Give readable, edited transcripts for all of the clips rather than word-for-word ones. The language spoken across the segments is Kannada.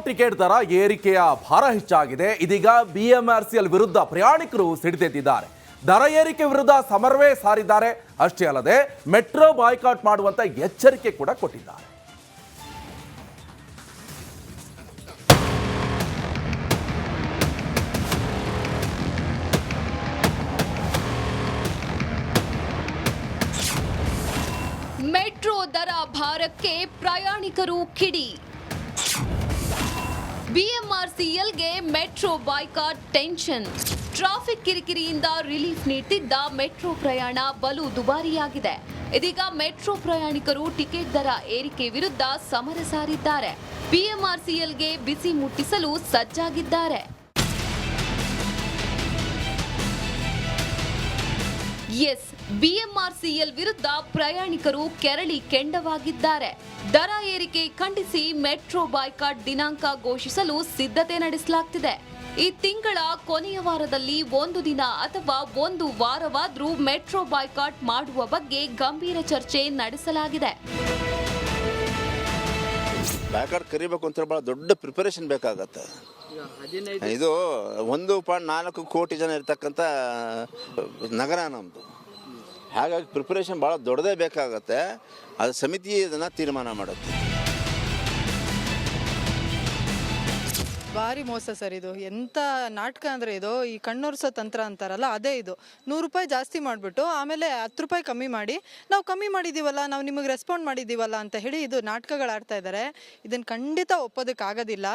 ಟಿಕೆಟ್ ದರ ಏರಿಕೆಯ ಭಾರ ಹೆಚ್ಚಾಗಿದೆ. ಇದೀಗ ಬಿಎಂಆರ್ಸಿಎಲ್ ವಿರುದ್ಧ ಪ್ರಯಾಣಿಕರು ಸಿಡಿದೆದ್ದಿದ್ದಾರೆ. ದರ ಏರಿಕೆ ವಿರುದ್ಧ ಸಮರವೇ ಸಾರಿದ್ದಾರೆ. ಅಷ್ಟೇ ಅಲ್ಲದೆ ಮೆಟ್ರೋ ಬಾಯ್ಕಾಟ್ ಮಾಡುವಂತ ಎಚ್ಚರಿಕೆ ಕೂಡ ಕೊಟ್ಟಿದ್ದಾರೆ. ಮೆಟ್ರೋ ದರ ಭಾರಕ್ಕೆ ಪ್ರಯಾಣಿಕರು ಕಿಡಿ. ಬಿಎಂಆರ್ಸಿಎಲ್ಗೆ ಮೆಟ್ರೋ ಬಾಯ್ಕಾಟ್ ಟೆನ್ಷನ್. ಟ್ರಾಫಿಕ್ ಕಿರಿಕಿರಿಯಿಂದ ರಿಲೀಫ್ ನೀಡುತ್ತಿದ್ದ ಮೆಟ್ರೋ ಪ್ರಯಾಣ ಬಲು ದುಬಾರಿಯಾಗಿದೆ. ಇದೀಗ ಮೆಟ್ರೋ ಪ್ರಯಾಣಿಕರು ಟಿಕೆಟ್ ದರ ಏರಿಕೆ ವಿರುದ್ಧ ಸಮರ ಸಾರಿದ್ದಾರೆ. ಬಿಎಂಆರ್ಸಿಎಲ್ಗೆ ಬಿಸಿ ಮುಟ್ಟಿಸಲು ಸಜ್ಜಾಗಿದ್ದಾರೆ. ಎಸ್, ಬಿಎಂಆರ್ಸಿಎಲ್ ವಿರುದ್ಧ ಪ್ರಯಾಣಿಕರು ಕೆರಳಿ ಕೆಂಡವಾಗಿದ್ದಾರೆ. ದರ ಏರಿಕೆ ಖಂಡಿಸಿ ಮೆಟ್ರೋ ಬಾಯ್ಕಾಟ್ ದಿನಾಂಕ ಘೋಷಿಸಲು ಸಿದ್ಧತೆ ನಡೆಸಲಾಗುತ್ತಿದೆ. ಈ ತಿಂಗಳ ಕೊನೆಯ ವಾರದಲ್ಲಿ ಒಂದು ದಿನ ಅಥವಾ ಒಂದು ವಾರವಾದರೂ ಮೆಟ್ರೋ ಬಾಯ್ಕಾಟ್ ಮಾಡುವ ಬಗ್ಗೆ ಗಂಭೀರ ಚರ್ಚೆ ನಡೆಸಲಾಗಿದೆ. ಬಾಯ್ಕಾಟ್ ಕರಿಬೇಕು ಅಂತ ಬಹಳ ದೊಡ್ಡ ಪ್ರಿಪರೇಷನ್ ಬೇಕಾಗತ್ತೆ. ಇದು 1.4 ಕೋಟಿ ಜನ ಇರ್ತಕ್ಕಂಥ ನಗರ ನಮ್ಮದು. ಹಾಗಾಗಿ ಪ್ರಿಪರೇಷನ್ ಭಾಳ ದೊಡ್ಡದೇ ಬೇಕಾಗತ್ತೆ. ಅದು ಸಮಿತಿ ಇದನ್ನು ತೀರ್ಮಾನ ಮಾಡುತ್ತೆ. ಭಾರಿ ಮೋಸ ಸರ್ ಇದು. ಎಂಥ ನಾಟಕ ಅಂದರೆ ಇದು. ಈ ಕಣ್ಣೊರ್ಸೋ ತಂತ್ರ ಅಂತಾರಲ್ಲ, ಅದೇ ಇದು. 100 ರೂಪಾಯಿ ಜಾಸ್ತಿ ಮಾಡಿಬಿಟ್ಟು ಆಮೇಲೆ 10 ರೂಪಾಯಿ ಕಮ್ಮಿ ಮಾಡಿ, ನಾವು ಕಮ್ಮಿ ಮಾಡಿದ್ದೀವಲ್ಲ, ನಾವು ನಿಮಗೆ ರೆಸ್ಪಾಂಡ್ ಮಾಡಿದ್ದೀವಲ್ಲ ಅಂತ ಹೇಳಿ ಇದು ನಾಟಕಗಳು ಆಡ್ತಾ ಇದ್ದಾರೆ. ಇದನ್ನು ಖಂಡಿತ ಒಪ್ಪೋದಕ್ಕಾಗೋದಿಲ್ಲ.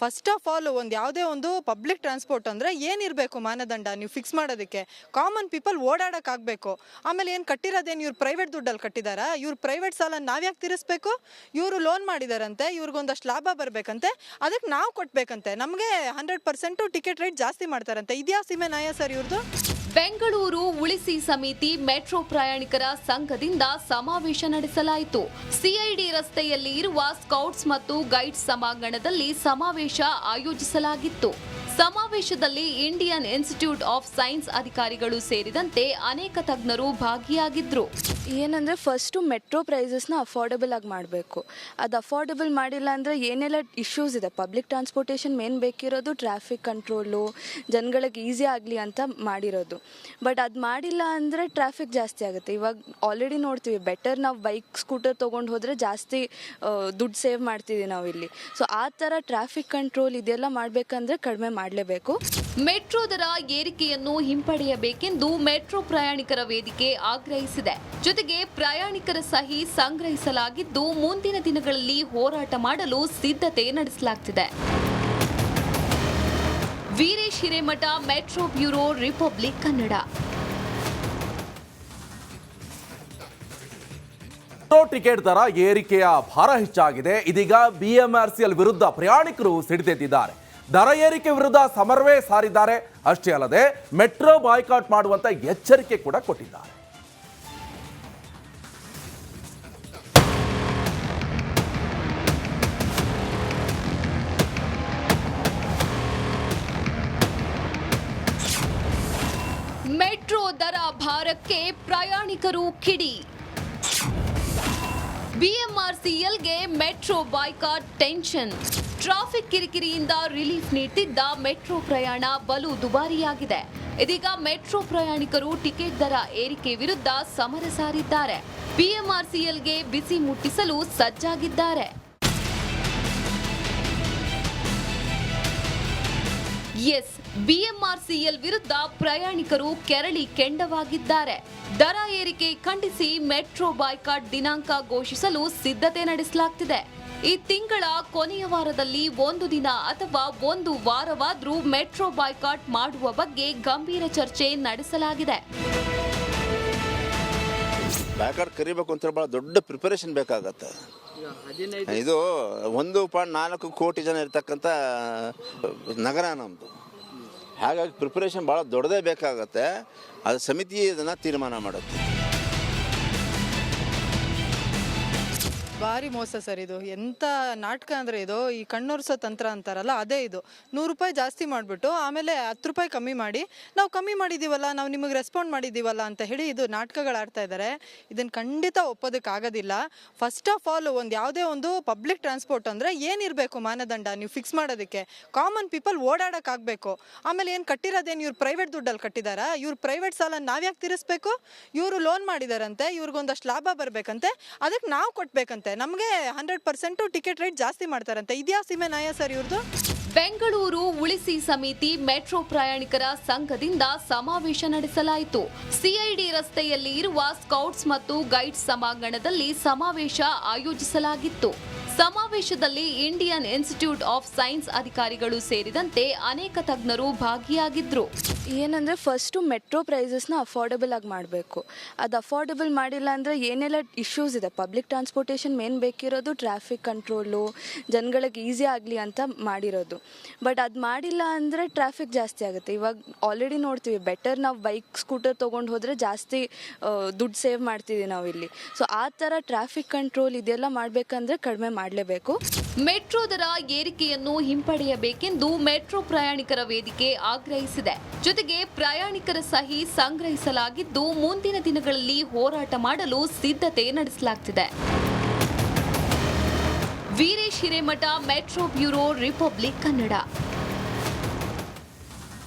ಫಸ್ಟ್ ಆಫ್ ಆಲ್ ಯಾವುದೇ ಒಂದು ಪಬ್ಲಿಕ್ ಟ್ರಾನ್ಸ್ಪೋರ್ಟ್ ಅಂದರೆ ಏನಿರಬೇಕು ಮಾನದಂಡ ನೀವು ಫಿಕ್ಸ್ ಮಾಡೋದಕ್ಕೆ? ಕಾಮನ್ ಪೀಪಲ್ ಓಡಾಡೋಕ್ಕಾಗಬೇಕು. ಆಮೇಲೆ ಏನು ಕಟ್ಟಿರೋದೇನು ಇವ್ರು ಪ್ರೈವೇಟ್ ದುಡ್ಡಲ್ಲಿ ಕಟ್ಟಿದಾರಾ? ಇವ್ರು ಪ್ರೈವೇಟ್ ಸಾಲ ನಾವ್ಯಾಕೆ ತೀರಿಸ್ಬೇಕು? ಇವರು ಲೋನ್ ಮಾಡಿದಾರಂತೆ, ಇವ್ರಿಗೊಂದಷ್ಟು ಲಾಭ ಬರಬೇಕಂತೆ, ಅದಕ್ಕೆ ನಾವು ಕೊಟ್ಬೇಕಂತೆ. ನಮಗೆ 100% ಟಿಕೆಟ್ ರೇಟ್ ಜಾಸ್ತಿ ಮಾಡ್ತಾರಂತೆ. ಇದ್ಯಾ ಸೀಮೆ ನ್ಯಾಯ ಸರ್ ಇವ್ರದ್ದು? ಬೆಂಗಳೂರು ಉಳಿಸಿ ಸಮಿತಿ ಮೆಟ್ರೋ ಪ್ರಯಾಣಿಕರ ಸಂಘದಿಂದ ಸಮಾವೇಶ ನಡೆಸಲಾಯಿತು. ಸಿಐಡಿ ರಸ್ತೆಯಲ್ಲಿ ಇರುವ ಸ್ಕೌಟ್ಸ್ ಮತ್ತು ಗೈಡ್ಸ್ ಸಭಾಂಗಣದಲ್ಲಿ ಸಮಾವೇಶ ಆಯೋಜಿಸಲಾಗಿತ್ತು. ಸಮಾವೇಶದಲ್ಲಿ ಇಂಡಿಯನ್ ಇನ್ಸ್ಟಿಟ್ಯೂಟ್ ಆಫ್ ಸೈನ್ಸ್ ಅಧಿಕಾರಿಗಳು ಸೇರಿದಂತೆ ಅನೇಕ ತಜ್ಞರು ಭಾಗಿಯಾಗಿದ್ರು. ಏನಂದರೆ ಫಸ್ಟು ಮೆಟ್ರೋ ಪ್ರೈಸಸ್ನ ಅಫೋರ್ಡೆಬಲ್ ಆಗಿ ಮಾಡಬೇಕು. ಅದು ಅಫೋರ್ಡೆಬಲ್ ಮಾಡಿಲ್ಲ ಅಂದರೆ ಏನೆಲ್ಲ ಇಶ್ಯೂಸ್ ಇದೆ. ಪಬ್ಲಿಕ್ ಟ್ರಾನ್ಸ್ಪೋರ್ಟೇಷನ್ ಮೇನ್ ಬೇಕಿರೋದು ಟ್ರಾಫಿಕ್ ಕಂಟ್ರೋಲು, ಜನಗಳಿಗೆ ಈಸಿ ಆಗಲಿ ಅಂತ ಮಾಡಿರೋದು. ಬಟ್ ಅದು ಮಾಡಿಲ್ಲ ಅಂದರೆ ಟ್ರಾಫಿಕ್ ಜಾಸ್ತಿ ಆಗುತ್ತೆ. ಇವಾಗ ಆಲ್ರೆಡಿ ನೋಡ್ತೀವಿ, ಬೆಟರ್ ನಾವು ಬೈಕ್ ಸ್ಕೂಟರ್ ತೊಗೊಂಡು ಹೋದರೆ ಜಾಸ್ತಿ ದುಡ್ಡು ಸೇವ್ ಮಾಡ್ತಿದ್ದೀವಿ ನಾವು ಇಲ್ಲಿ. ಸೊ ಆ ಥರ ಟ್ರಾಫಿಕ್ ಕಂಟ್ರೋಲ್ ಇದೆಲ್ಲ ಮಾಡಬೇಕಂದ್ರೆ ಕಡಿಮೆ ಮಾಡಲೇಬೇಕು. ಮೆಟ್ರೋ ದರ ಏರಿಕೆಯನ್ನು ಹಿಂಪಡೆಯಬೇಕೆಂದು ಮೆಟ್ರೋ ಪ್ರಯಾಣಿಕರ ವೇದಿಕೆ ಆಗ್ರಹಿಸಿದೆ. ಜೊತೆಗೆ ಪ್ರಯಾಣಿಕರ ಸಹಿ ಸಂಗ್ರಹಿಸಲಾಗಿದ್ದು ಮುಂದಿನ ದಿನಗಳಲ್ಲಿ ಹೋರಾಟ ಮಾಡಲು ಸಿದ್ಧತೆ ನಡೆಸಲಾಗುತ್ತಿದೆ. Veeresh Hiremath, metro bureau, republic Kannada. Metro ticket ದರ ಏರಿಕೆಯ ಭಾರ ಹೆಚ್ಚಾಗಿದೆ. ಇದೀಗ ಬಿಎಂಆರ್ಸಿಎಲ್ ವಿರುದ್ಧ ಪ್ರಯಾಣಿಕರು ಸಿಡಿದೆದ್ದಿದ್ದಾರೆ. ದರ ಏರಿಕೆ ವಿರುದ್ಧ ಸಮರವೇ ಸಾರಿದ್ದಾರೆ. ಅಷ್ಟೇ ಅಲ್ಲದೆ ಮೆಟ್ರೋ ಬಾಯ್ಕಾಟ್ ಮಾಡುವಂತ ಎಚ್ಚರಿಕೆ ಕೂಡ ಕೊಟ್ಟಿದ್ದಾರೆ. ಮೆಟ್ರೋ ದರ ಭಾರಕ್ಕೆ ಪ್ರಯಾಣಿಕರು ಕಿಡಿ. ಬಿಎಂಆರ್ಸಿಎಲ್ಗೆ ಮೆಟ್ರೋ ಬಾಯ್ಕಾಟ್ ಟೆನ್ಷನ್. ಟ್ರಾಫಿಕ್ ಕಿರಿಕಿರಿಯಿಂದ ರಿಲೀಫ್ ನೀಡುತ್ತಿದ್ದ ಮೆಟ್ರೋ ಪ್ರಯಾಣ ಬಲು ದುಬಾರಿಯಾಗಿದೆ. ಇದೀಗ ಮೆಟ್ರೋ ಪ್ರಯಾಣಿಕರು ಟಿಕೆಟ್ ದರ ಏರಿಕೆ ವಿರುದ್ಧ ಸಮರ ಸಾರಿದ್ದಾರೆ. ಬಿಎಂಆರ್ಸಿಎಲ್ಗೆ ಬಿಸಿ ಮುಟ್ಟಿಸಲು ಸಜ್ಜಾಗಿದ್ದಾರೆ. ಎಸ್, ಬಿಎಂಆರ್ಸಿಎಲ್ ವಿರುದ್ಧ ಪ್ರಯಾಣಿಕರು ಕೆರಳಿ ಕೆಂಡವಾಗಿದ್ದಾರೆ. ದರ ಏರಿಕೆ ಖಂಡಿಸಿ ಮೆಟ್ರೋ ಬಾಯ್ಕಾಟ್ ದಿನಾಂಕ ಘೋಷಿಸಲು ಸಿದ್ಧತೆ ನಡೆಸಲಾಗುತ್ತಿದೆ. ಈ ತಿಂಗಳ ಕೊನೆಯ ವಾರದಲ್ಲಿ ಒಂದು ದಿನ ಅಥವಾ ಒಂದು ವಾರವಾದರೂ ಮೆಟ್ರೋ ಬಾಯ್ಕಾಟ್ ಮಾಡುವ ಬಗ್ಗೆ ಗಂಭೀರ ಚರ್ಚೆ ನಡೆಸಲಾಗಿದೆ. ಬಾಯ್ಕಾಟ್ ಕರಿಬೇಕು ಅಂತ ಬಹಳ ದೊಡ್ಡ ಪ್ರಿಪರೇಷನ್ ಬೇಕಾಗತ್ತೆ. ಇದು 1.4 ಕೋಟಿ ಜನ ಇರ್ತಕ್ಕಂಥ ನಗರ ನಮ್ಮದು. ಹಾಗಾಗಿ ಪ್ರಿಪರೇಷನ್ ಭಾಳ ದೊಡ್ಡದೇ ಬೇಕಾಗತ್ತೆ. ಅದು ಸಮಿತಿ ಇದನ್ನು ತೀರ್ಮಾನ ಮಾಡುತ್ತೆ. ಭಾರಿ ಮೋಸ ಸರ್ ಇದು. ಎಂಥ ನಾಟಕ ಅಂದರೆ ಇದು, ಈ ಕಣ್ಣೊರ್ಸೋ ತಂತ್ರ ಅಂತಾರಲ್ಲ ಅದೇ ಇದು. 100 ರೂಪಾಯಿ ಜಾಸ್ತಿ ಮಾಡಿಬಿಟ್ಟು ಆಮೇಲೆ 10 ರೂಪಾಯಿ ಕಮ್ಮಿ ಮಾಡಿ, ನಾವು ಕಮ್ಮಿ ಮಾಡಿದ್ದೀವಲ್ಲ, ನಾವು ನಿಮಗೆ ರೆಸ್ಪಾಂಡ್ ಮಾಡಿದ್ದೀವಲ್ಲ ಅಂತ ಹೇಳಿ ಇದು ನಾಟಕಗಳು ಆಡ್ತಾ ಇದ್ದಾರೆ. ಇದನ್ನು ಖಂಡಿತ ಒಪ್ಪೋದಕ್ಕಾಗೋದಿಲ್ಲ. ಫಸ್ಟ್ ಆಫ್ ಆಲ್ ಯಾವುದೇ ಒಂದು ಪಬ್ಲಿಕ್ ಟ್ರಾನ್ಸ್ಪೋರ್ಟ್ ಅಂದರೆ ಏನಿರಬೇಕು ಮಾನದಂಡ ನೀವು ಫಿಕ್ಸ್ ಮಾಡೋದಕ್ಕೆ? ಕಾಮನ್ ಪೀಪಲ್ ಓಡಾಡೋಕ್ಕಾಗಬೇಕು. ಆಮೇಲೆ ಏನು ಕಟ್ಟಿರೋದೇನು ಇವ್ರು ಪ್ರೈವೇಟ್ ದುಡ್ಡಲ್ಲಿ ಕಟ್ಟಿದಾರಾ? ಇವ್ರು ಪ್ರೈವೇಟ್ ಸಾಲ ನಾವ್ಯಾಕೆ ತೀರಿಸ್ಬೇಕು? ಇವರು ಲೋನ್ ಮಾಡಿದಾರಂತೆ, ಇವ್ರಿಗೊಂದಷ್ಟು ಲಾಭ ಬರಬೇಕಂತೆ, ಅದಕ್ಕೆ ನಾವು ಕೊಟ್ಬೇಕಂತೆ. ನಮಗೆ 100% ಟಿಕೆಟ್ ರೇಟ್ ಜಾಸ್ತಿ ಮಾಡ್ತಾರಂತೆ. ಇದ್ಯಾ ಸೀಮೆ ನ್ಯಾಯ ಸರ್ ಇವ್ರದ್ದು? ಬೆಂಗಳೂರು ಉಳಿಸಿ ಸಮಿತಿ ಮೆಟ್ರೋ ಪ್ರಯಾಣಿಕರ ಸಂಘದಿಂದ ಸಮಾವೇಶ ನಡೆಸಲಾಯಿತು. ಸಿಐಡಿ ರಸ್ತೆಯಲ್ಲಿ ಇರುವ ಸ್ಕೌಟ್ಸ್ ಮತ್ತು ಗೈಡ್ಸ್ ಸಭಾಂಗಣದಲ್ಲಿ ಸಮಾವೇಶ ಆಯೋಜಿಸಲಾಗಿತ್ತು. ಸಮಾವೇಶದಲ್ಲಿ ಇಂಡಿಯನ್ ಇನ್ಸ್ಟಿಟ್ಯೂಟ್ ಆಫ್ ಸೈನ್ಸ್ ಅಧಿಕಾರಿಗಳು ಸೇರಿದಂತೆ ಅನೇಕ ತಜ್ಞರು ಭಾಗಿಯಾಗಿದ್ರು. ಏನಂದರೆ ಫಸ್ಟು ಮೆಟ್ರೋ ಪ್ರೈಸಸ್ನ ಅಫೋರ್ಡಬಲ್ ಆಗಿ ಮಾಡಬೇಕು. ಅದು ಅಫೋರ್ಡಬಲ್ ಮಾಡಿಲ್ಲ ಅಂದರೆ ಏನೆಲ್ಲ ಇಶ್ಯೂಸ್ ಇದೆ, ಪಬ್ಲಿಕ್ ಟ್ರಾನ್ಸ್ಪೋರ್ಟೇಷನ್ ಮೇನ್ ಬೇಕಿರೋದು ಟ್ರಾಫಿಕ್ ಕಂಟ್ರೋಲು, ಜನಗಳಿಗೆ ಈಸಿ ಆಗಲಿ ಅಂತ ಮಾಡಿರೋದು. ಬಟ್ ಅದು ಮಾಡಿಲ್ಲ ಅಂದರೆ ಟ್ರಾಫಿಕ್ ಜಾಸ್ತಿ ಆಗುತ್ತೆ. ಇವಾಗ ಆಲ್ರೆಡಿ ನೋಡ್ತೀವಿ, ಬೆಟರ್ ನಾವು ಬೈಕ್ ಸ್ಕೂಟರ್ ತೊಗೊಂಡು ಹೋದರೆ ಜಾಸ್ತಿ ದುಡ್ಡು ಸೇವ್ ಮಾಡ್ತಿದ್ದೀವಿ ನಾವು ಇಲ್ಲಿ. ಸೊ ಆ ಥರ ಟ್ರಾಫಿಕ್ ಕಂಟ್ರೋಲ್ ಇದೆಲ್ಲ ಮಾಡಬೇಕಂದ್ರೆ ಕಡಿಮೆ ಮಾಡಲೇಬೇಕು. ಮೆಟ್ರೋ ದರ ಏರಿಕೆಯನ್ನು ಹಿಂಪಡೆಯಬೇಕೆಂದು ಮೆಟ್ರೋ ಪ್ರಯಾಣಿಕರ ವೇದಿಕೆ ಆಗ್ರಹಿಸಿದೆ. ಜೊತೆಗೆ ಪ್ರಯಾಣಿಕರ ಸಹಿ ಸಂಗ್ರಹಿಸಲಾಗಿದ್ದು ಮುಂದಿನ ದಿನಗಳಲ್ಲಿ ಹೋರಾಟ ಮಾಡಲು ಸಿದ್ಧತೆ ನಡೆಸಲಾಗುತ್ತಿದೆ. Veeresh Hiremath, metro bureau, republic Kannada.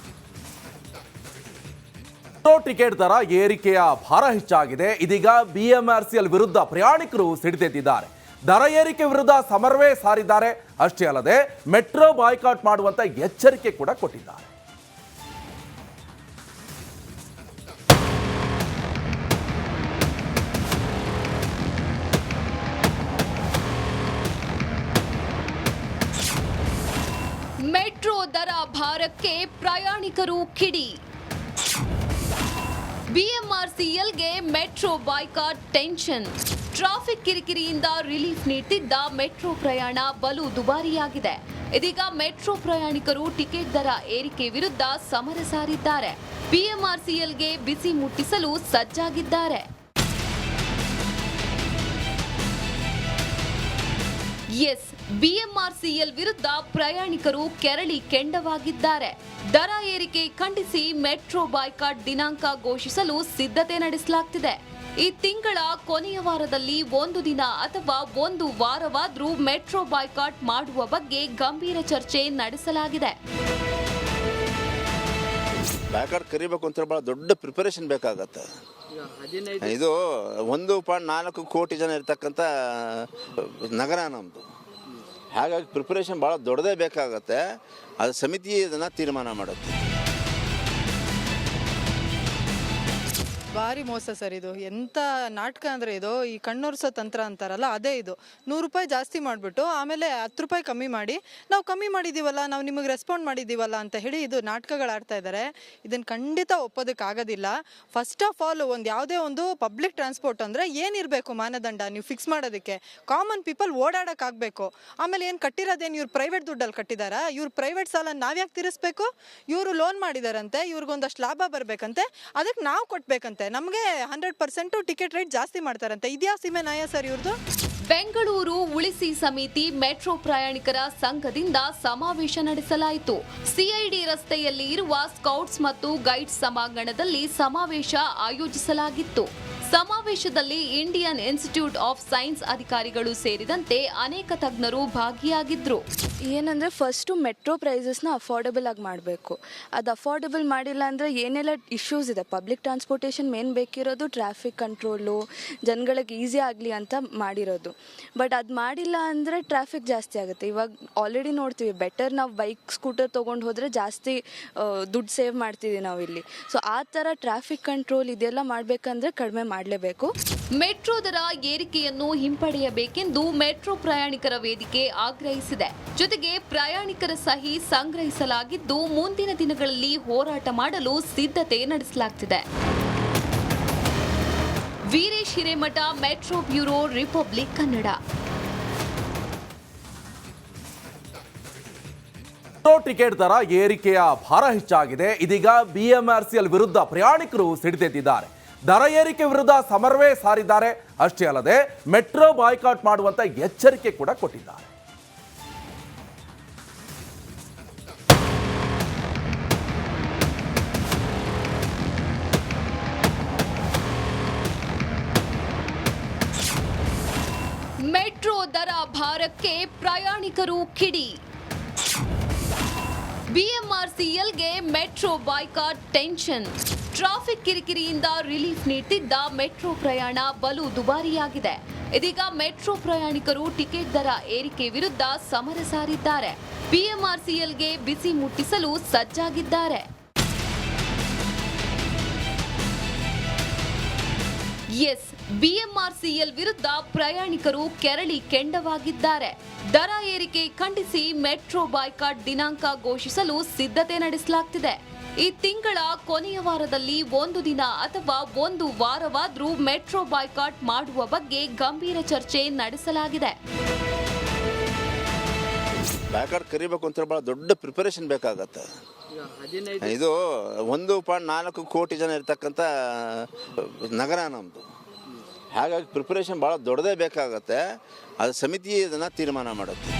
Metro ticket ದರ ಏರಿಕೆಯ ಭಾರ ಹೆಚ್ಚಾಗಿದೆ. ಇದೀಗ ಬಿಎಂಆರ್ಸಿಎಲ್ ವಿರುದ್ಧ ಪ್ರಯಾಣಿಕರು ಸಿಡಿದೆದ್ದಿದ್ದಾರೆ. ದರ ಏರಿಕೆ ವಿರುದ್ಧ ಸಮರವೇ ಸಾರಿದ್ದಾರೆ. ಅಷ್ಟೇ ಅಲ್ಲದೆ ಮೆಟ್ರೋ ಬಾಯ್ಕಾಟ್ ಮಾಡುವಂತ ಎಚ್ಚರಿಕೆ ಕೂಡ ಕೊಟ್ಟಿದ್ದಾರೆ. ಮೆಟ್ರೋ ದರ ಭಾರಕ್ಕೆ ಪ್ರಯಾಣಿಕರು ಕಿಡಿ. ಬಿಎಂಆರ್ಸಿಎಲ್ಗೆ ಮೆಟ್ರೋ ಬಾಯ್ಕಾಟ್ ಟೆನ್ಷನ್. ಟ್ರಾಫಿಕ್ ಕಿರಿಕಿರಿಯಿಂದ ರಿಲೀಫ್ ನೀಡುತ್ತಿದ್ದ ಮೆಟ್ರೋ ಪ್ರಯಾಣ ಬಲು ದುಬಾರಿಯಾಗಿದೆ. ಇದೀಗ ಮೆಟ್ರೋ ಪ್ರಯಾಣಿಕರು ಟಿಕೆಟ್ ದರ ಏರಿಕೆ ವಿರುದ್ಧ ಸಮರ ಸಾರಿದ್ದಾರೆ. ಬಿಎಂಆರ್ಸಿಎಲ್ಗೆ ಬಿಸಿ ಮುಟ್ಟಿಸಲು ಸಜ್ಜಾಗಿದ್ದಾರೆ. ಎಸ್, ಬಿಎಂಆರ್ಸಿಎಲ್ ವಿರುದ್ಧ ಪ್ರಯಾಣಿಕರು ಕೆರಳಿ ಕೆಂಡವಾಗಿದ್ದಾರೆ. ದರ ಏರಿಕೆ ಖಂಡಿಸಿ ಮೆಟ್ರೋ ಬಾಯ್ಕಾಟ್ ದಿನಾಂಕ ಘೋಷಿಸಲು ಸಿದ್ಧತೆ ನಡೆಸಲಾಗುತ್ತಿದೆ. ಈ ತಿಂಗಳ ಕೊನೆಯ ವಾರದಲ್ಲಿ ಒಂದು ದಿನ ಅಥವಾ ಒಂದು ವಾರವಾದರೂ ಮೆಟ್ರೋ ಬಾಯ್ಕಾಟ್ ಮಾಡುವ ಬಗ್ಗೆ ಗಂಭೀರ ಚರ್ಚೆ ನಡೆಸಲಾಗಿದೆ. ಬಾಯ್ಕಾಟ್ ಕರಿಬೇಕು ಅಂತ ಭಾಳ ದೊಡ್ಡ ಪ್ರಿಪರೇಷನ್ ಬೇಕಾಗತ್ತೆ. ಇದು 1.4 ಕೋಟಿ ಜನ ಇರ್ತಕ್ಕಂಥ ನಗರ ನಮ್ಮದು. ಹಾಗಾಗಿ ಪ್ರಿಪರೇಷನ್ ಭಾಳ ದೊಡ್ಡದೇ ಬೇಕಾಗತ್ತೆ. ಅದು ಸಮಿತಿ ಇದನ್ನು ತೀರ್ಮಾನ ಮಾಡುತ್ತೆ. ಭಾರಿ ಮೋಸ ಸರ್ ಇದು. ಎಂಥ ನಾಟಕ ಅಂದರೆ ಇದು, ಈ ಕಣ್ಣೊರ್ಸೋ ತಂತ್ರ ಅಂತಾರಲ್ಲ ಅದೇ ಇದು. 100 ರೂಪಾಯಿ ಜಾಸ್ತಿ ಮಾಡಿಬಿಟ್ಟು ಆಮೇಲೆ 10 ರೂಪಾಯಿ ಕಮ್ಮಿ ಮಾಡಿ, ನಾವು ಕಮ್ಮಿ ಮಾಡಿದ್ದೀವಲ್ಲ, ನಾವು ನಿಮಗೆ ರೆಸ್ಪಾಂಡ್ ಮಾಡಿದ್ದೀವಲ್ಲ ಅಂತ ಹೇಳಿ ಇದು ನಾಟಕಗಳು ಆಡ್ತಾ ಇದ್ದಾರೆ. ಇದನ್ನು ಖಂಡಿತ ಒಪ್ಪೋದಕ್ಕಾಗೋದಿಲ್ಲ. ಫಸ್ಟ್ ಆಫ್ ಆಲ್ ಯಾವುದೇ ಒಂದು ಪಬ್ಲಿಕ್ ಟ್ರಾನ್ಸ್ಪೋರ್ಟ್ ಅಂದರೆ ಏನಿರಬೇಕು ಮಾನದಂಡ ನೀವು ಫಿಕ್ಸ್ ಮಾಡೋದಕ್ಕೆ? ಕಾಮನ್ ಪೀಪಲ್ ಓಡಾಡೋಕ್ಕಾಗಬೇಕು. ಆಮೇಲೆ ಏನು ಕಟ್ಟಿರೋದೇನು ಇವ್ರು ಪ್ರೈವೇಟ್ ದುಡ್ಡಲ್ಲಿ ಕಟ್ಟಿದಾರಾ? ಇವ್ರು ಪ್ರೈವೇಟ್ ಸಾಲ ನಾವ್ಯಾಕೆ ತೀರಿಸ್ಬೇಕು? ಇವರು ಲೋನ್ ಮಾಡಿದಾರಂತೆ, ಇವ್ರಿಗೊಂದಷ್ಟು ಲಾಭ ಬರಬೇಕಂತೆ, ಅದಕ್ಕೆ ನಾವು ಕೊಟ್ಬೇಕಂತೆ. ನಮಗೆ 100% ಟಿಕೆಟ್ ರೇಟ್ ಜಾಸ್ತಿ ಮಾಡ್ತಾರಂತೆ. ಇದ್ಯಾ ಸೀಮೆ ನ್ಯಾಯ ಸರ್ ಇವ್ರದ್ದು? ಬೆಂಗಳೂರು ಉಳಿಸಿ ಸಮಿತಿ ಮೆಟ್ರೋ ಪ್ರಯಾಣಿಕರ ಸಂಘದಿಂದ ಸಮಾವೇಶ ನಡೆಸಲಾಯಿತು. ಸಿಐಡಿ ರಸ್ತೆಯಲ್ಲಿ ಇರುವ ಸ್ಕೌಟ್ಸ್ ಮತ್ತು ಗೈಡ್ಸ್ ಸಭಾಂಗಣದಲ್ಲಿ ಸಮಾವೇಶ ಆಯೋಜಿಸಲಾಗಿತ್ತು. ಸಮಾವೇಶದಲ್ಲಿ ಇಂಡಿಯನ್ ಇನ್ಸ್ಟಿಟ್ಯೂಟ್ ಆಫ್ ಸೈನ್ಸ್ ಅಧಿಕಾರಿಗಳು ಸೇರಿದಂತೆ ಅನೇಕ ತಜ್ಞರು ಭಾಗಿಯಾಗಿದ್ರು. ಏನಂದರೆ ಫಸ್ಟು ಮೆಟ್ರೋ ಪ್ರೈಸಸ್ನ ಅಫೋರ್ಡಬಲ್ ಆಗಿ ಮಾಡಬೇಕು. ಅದು ಅಫೋರ್ಡಬಲ್ ಮಾಡಿಲ್ಲ ಅಂದರೆ ಏನೆಲ್ಲ ಇಶ್ಯೂಸ್ ಇದೆ, ಪಬ್ಲಿಕ್ ಟ್ರಾನ್ಸ್ಪೋರ್ಟೇಷನ್ ಮೇನ್ ಬೇಕಿರೋದು ಟ್ರಾಫಿಕ್ ಕಂಟ್ರೋಲು, ಜನಗಳಿಗೆ ಈಸಿ ಆಗಲಿ ಅಂತ ಮಾಡಿರೋದು. ಬಟ್ ಅದು ಮಾಡಿಲ್ಲ ಅಂದರೆ ಟ್ರಾಫಿಕ್ ಜಾಸ್ತಿ ಆಗುತ್ತೆ. ಇವಾಗ ಆಲ್ರೆಡಿ ನೋಡ್ತೀವಿ, ಬೆಟರ್ ನಾವು ಬೈಕ್ ಸ್ಕೂಟರ್ ತೊಗೊಂಡು ಹೋದರೆ ಜಾಸ್ತಿ ದುಡ್ಡು ಸೇವ್ ಮಾಡ್ತಿದ್ದೀವಿ ನಾವು ಇಲ್ಲಿ. ಸೊ ಆ ಥರ ಟ್ರಾಫಿಕ್ ಕಂಟ್ರೋಲ್ ಇದೆಲ್ಲ ಮಾಡಬೇಕಂದ್ರೆ ಕಡಿಮೆ ಮಾಡಲೇಬೇಕು. ಮೆಟ್ರೋ ದರ ಏರಿಕೆಯನ್ನು ಹಿಂಪಡೆಯಬೇಕೆಂದು ಮೆಟ್ರೋ ಪ್ರಯಾಣಿಕರ ವೇದಿಕೆ ಆಗ್ರಹಿಸಿದೆ. ಜೊತೆಗೆ ಪ್ರಯಾಣಿಕರ ಸಹಿ ಸಂಗ್ರಹಿಸಲಾಗಿದ್ದು ಮುಂದಿನ ದಿನಗಳಲ್ಲಿ ಹೋರಾಟ ಮಾಡಲು ಸಿದ್ಧತೆ ನಡೆಸಲಾಗುತ್ತಿದೆ. Veeresh Hiremath, metro bureau, republic Kannada. Metro ticket ದರ ಏರಿಕೆಯ ಭಾರ ಹೆಚ್ಚಾಗಿದೆ. ಇದೀಗ ಬಿಎಂಆರ್ಸಿಎಲ್ ವಿರುದ್ಧ ಪ್ರಯಾಣಿಕರು ಸಿಡಿದೆದ್ದಿದ್ದಾರೆ. ದರ ಏರಿಕೆ ವಿರುದ್ಧ ಸಮರವೇ ಸಾರಿದ್ದಾರೆ. ಅಷ್ಟೇ ಅಲ್ಲದೆ ಮೆಟ್ರೋ ಬಾಯ್ಕಾಟ್ ಮಾಡುವಂತ ಎಚ್ಚರಿಕೆ ಕೂಡ ಕೊಟ್ಟಿದ್ದಾರೆ. ಮೆಟ್ರೋ ದರ ಭಾರಕ್ಕೆ ಪ್ರಯಾಣಿಕರು ಕಿಡಿ. ಬಿಎಂಆರ್ಸಿಎಲ್ಗೆ ಮೆಟ್ರೋ ಬಾಯ್ಕಾಟ್ ಟೆನ್ಷನ್. ಟ್ರಾಫಿಕ್ ಕಿರಿಕಿರಿಯಿಂದ ರಿಲೀಫ್ ನೀಡುತ್ತಿದ್ದ ಮೆಟ್ರೋ ಪ್ರಯಾಣ ಬಲು ದುಬಾರಿಯಾಗಿದೆ. ಇದೀಗ ಮೆಟ್ರೋ ಪ್ರಯಾಣಿಕರು ಟಿಕೆಟ್ ದರ ಏರಿಕೆ ವಿರುದ್ಧ ಸಮರ ಸಾರಿದ್ದಾರೆ. ಬಿಎಂಆರ್ಸಿಎಲ್ಗೆ ಬಿಸಿ ಮುಟ್ಟಿಸಲು ಸಜ್ಜಾಗಿದ್ದಾರೆ. ಎಸ್, ಬಿಎಂಆರ್ಸಿಎಲ್ ವಿರುದ್ಧ ಪ್ರಯಾಣಿಕರು ಕೆರಳಿ ಕೆಂಡವಾಗಿದ್ದಾರೆ. ದರ ಏರಿಕೆ ಖಂಡಿಸಿ ಮೆಟ್ರೋ ಬಾಯ್ಕಾಟ್ ದಿನಾಂಕ ಘೋಷಿಸಲು ಸಿದ್ಧತೆ ನಡೆಸಲಾಗುತ್ತಿದೆ. ಈ ತಿಂಗಳ ಕೊನೆಯ ವಾರದಲ್ಲಿ ಒಂದು ದಿನ ಅಥವಾ ಒಂದು ವಾರವಾದರೂ ಮೆಟ್ರೋ ಬಾಯ್ಕಾಟ್ ಮಾಡುವ ಬಗ್ಗೆ ಗಂಭೀರ ಚರ್ಚೆ ನಡೆಸಲಾಗಿದೆ. ಬಾಯ್ಕಾಟ್ ಕರಿಬೇಕು ಅಂತ ಭಾಳ ದೊಡ್ಡ ಪ್ರಿಪರೇಷನ್ ಬೇಕಾಗತ್ತೆ. ಇದು 1.4 ಕೋಟಿ ಜನ ಇರ್ತಕ್ಕಂಥ ನಗರ ನಮ್ಮದು. ಹಾಗಾಗಿ ಪ್ರಿಪರೇಷನ್ ಭಾಳ ದೊಡ್ಡದೇ ಬೇಕಾಗತ್ತೆ. ಅದು ಸಮಿತಿ ಇದನ್ನು ತೀರ್ಮಾನ ಮಾಡುತ್ತೆ.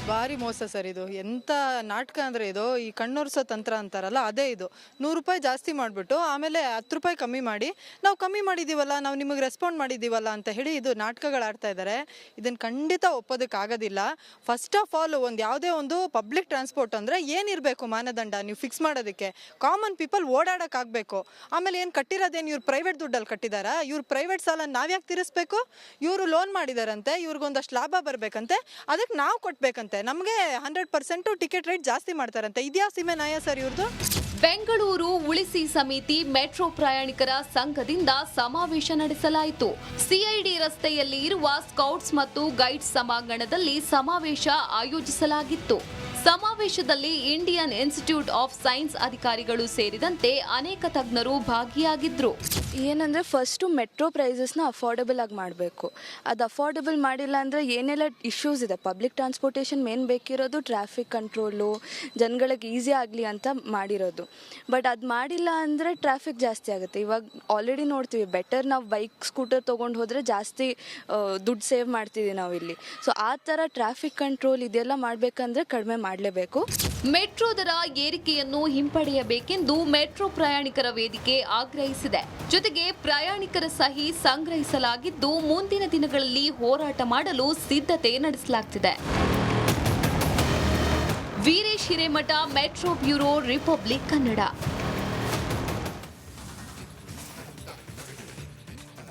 ಭಾರಿ ಮೋಸ ಸರ್ ಇದು. ಎಂಥ ನಾಟಕ ಅಂದರೆ ಇದು. ಈ ಕಣ್ಣೊರ್ಸೋ ತಂತ್ರ ಅಂತಾರಲ್ಲ ಅದೇ ಇದು. 100 ರೂಪಾಯಿ ಜಾಸ್ತಿ ಮಾಡಿಬಿಟ್ಟು ಆಮೇಲೆ 10 ರೂಪಾಯಿ ಕಮ್ಮಿ ಮಾಡಿ, ನಾವು ಕಮ್ಮಿ ಮಾಡಿದ್ದೀವಲ್ಲ, ನಾವು ನಿಮಗೆ ರೆಸ್ಪಾಂಡ್ ಮಾಡಿದ್ದೀವಲ್ಲ ಅಂತ ಹೇಳಿ ಇದು ನಾಟಕಗಳು ಆಡ್ತಾ ಇದ್ದಾರೆ. ಇದನ್ನು ಖಂಡಿತ ಒಪ್ಪೋದಕ್ಕಾಗೋದಿಲ್ಲ. ಫಸ್ಟ್ ಆಫ್ ಆಲ್ ಯಾವುದೇ ಒಂದು ಪಬ್ಲಿಕ್ ಟ್ರಾನ್ಸ್ಪೋರ್ಟ್ ಅಂದರೆ ಏನಿರಬೇಕು ಮಾನದಂಡ ನೀವು ಫಿಕ್ಸ್ ಮಾಡೋದಕ್ಕೆ? ಕಾಮನ್ ಪೀಪಲ್ ಓಡಾಡೋಕ್ಕಾಗಬೇಕು. ಆಮೇಲೆ ಏನು ಕಟ್ಟಿರೋದೇನು ಇವ್ರು ಪ್ರೈವೇಟ್ ದುಡ್ಡಲ್ಲಿ ಕಟ್ಟಿದಾರಾ? ಇವ್ರು ಪ್ರೈವೇಟ್ ಸಾಲ ನಾವ್ಯಾಕೆ ತೀರಿಸ್ಬೇಕು? ಇವರು ಲೋನ್ ಮಾಡಿದಾರಂತೆ, ಇವ್ರಿಗೊಂದಷ್ಟು ಲಾಭ ಬರಬೇಕಂತೆ, ಅದಕ್ಕೆ ನಾವು ಕೊಟ್ಟಬೇಕಂತೆ. ನಮಗೆ 100% ಟಿಕೆಟ್ ರೇಟ್ ಜಾಸ್ತಿ ಮಾಡ್ತಾರಂತೆ. ಇದ್ಯಾ ಸೀಮೆ ನ್ಯಾಯ ಸರ್ ಇವ್ರದ್ದು? ಬೆಂಗಳೂರು ಉಳಿಸಿ ಸಮಿತಿ ಮೆಟ್ರೋ ಪ್ರಯಾಣಿಕರ ಸಂಘದಿಂದ ಸಮಾವೇಶ ನಡೆಸಲಾಯಿತು. ಸಿಐಡಿ ರಸ್ತೆಯಲ್ಲಿ ಇರುವ ಸ್ಕೌಟ್ಸ್ ಮತ್ತು ಗೈಡ್ಸ್ ಸಭಾಂಗಣದಲ್ಲಿ ಸಮಾವೇಶ ಆಯೋಜಿಸಲಾಗಿತ್ತು. ಸಮಾವೇಶದಲ್ಲಿ ಇಂಡಿಯನ್ ಇನ್ಸ್ಟಿಟ್ಯೂಟ್ ಆಫ್ ಸೈನ್ಸ್ ಅಧಿಕಾರಿಗಳು ಸೇರಿದಂತೆ ಅನೇಕ ತಜ್ಞರು ಭಾಗಿಯಾಗಿದ್ರು. ಏನಂದರೆ ಫಸ್ಟು ಮೆಟ್ರೋ ಪ್ರೈಸಸ್ನ ಅಫೋರ್ಡೆಬಲ್ ಆಗಿ ಮಾಡಬೇಕು. ಅದು ಅಫೋರ್ಡೆಬಲ್ ಮಾಡಿಲ್ಲ ಅಂದರೆ ಏನೆಲ್ಲ ಇಶ್ಯೂಸ್ ಇದೆ. ಪಬ್ಲಿಕ್ ಟ್ರಾನ್ಸ್ಪೋರ್ಟೇಷನ್ ಮೇನ್ ಬೇಕಿರೋದು ಟ್ರಾಫಿಕ್ ಕಂಟ್ರೋಲು, ಜನಗಳಿಗೆ ಈಸಿ ಆಗಲಿ ಅಂತ ಮಾಡಿರೋದು. ಬಟ್ ಅದು ಮಾಡಿಲ್ಲ ಅಂದರೆ ಟ್ರಾಫಿಕ್ ಜಾಸ್ತಿ ಆಗುತ್ತೆ. ಇವಾಗ ಆಲ್ರೆಡಿ ನೋಡ್ತೀವಿ, ಬೆಟರ್ ನಾವು ಬೈಕ್ ಸ್ಕೂಟರ್ ತೊಗೊಂಡು ಹೋದರೆ ಜಾಸ್ತಿ ದುಡ್ಡು ಸೇವ್ ಮಾಡ್ತಿದ್ದೀವಿ ನಾವು ಇಲ್ಲಿ. ಸೊ ಆ ಥರ ಟ್ರಾಫಿಕ್ ಕಂಟ್ರೋಲ್ ಇದೆಲ್ಲ ಮಾಡಬೇಕಂದ್ರೆ ಕಡಿಮೆ ಮಾಡಲೇಬೇಕು. ಮೆಟ್ರೋ ದರ ಏರಿಕೆಯನ್ನು ಹಿಂಪಡೆಯಬೇಕೆಂದು ಮೆಟ್ರೋ ಪ್ರಯಾಣಿಕರ ವೇದಿಕೆ ಆಗ್ರಹಿಸಿದೆ. ಜೊತೆಗೆ ಪ್ರಯಾಣಿಕರ ಸಹಿ ಸಂಗ್ರಹಿಸಲಾಗಿದ್ದು ಮುಂದಿನ ದಿನಗಳಲ್ಲಿ ಹೋರಾಟ ಮಾಡಲು ಸಿದ್ಧತೆ ನಡೆಸಲಾಗುತ್ತಿದೆ. Veeresh Hiremath, metro bureau, republic Kannada.